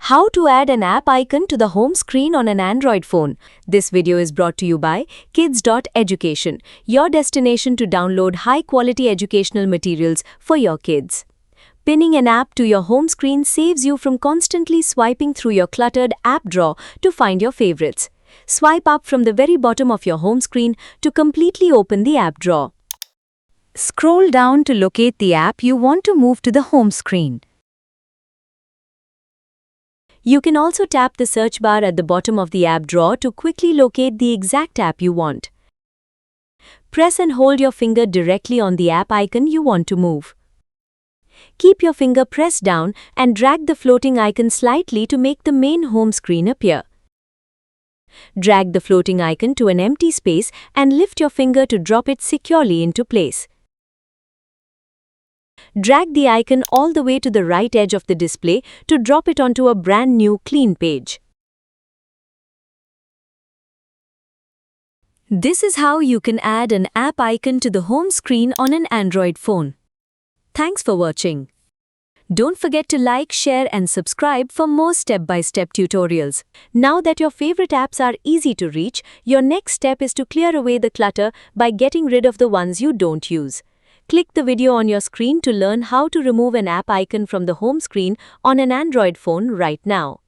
How to add an app icon to the home screen on an Android phone. This video is brought to you by kids.education, your destination to download high-quality educational materials for your kids. Pinning an app to your home screen saves you from constantly swiping through your cluttered app drawer to find your favorites. Swipe up from the very bottom of your home screen to completely open the app drawer. Scroll down to locate the app you want to move to the home screen. You can also tap the search bar at the bottom of the app drawer to quickly locate the exact app you want. Press and hold your finger directly on the app icon you want to move. Keep your finger pressed down and drag the floating icon slightly to make the main home screen appear. Drag the floating icon to an empty space and lift your finger to drop it securely into place. Drag the icon all the way to the right edge of the display to drop it onto a brand new clean page. This is how you can add an app icon to the home screen on an Android phone. Thanks for watching. Don't forget to like, share and subscribe for more step-by-step tutorials. Now that your favorite apps are easy to reach, your next step is to clear away the clutter by getting rid of the ones you don't use. Click the video on your screen to learn how to remove an app icon from the home screen on an Android phone right now.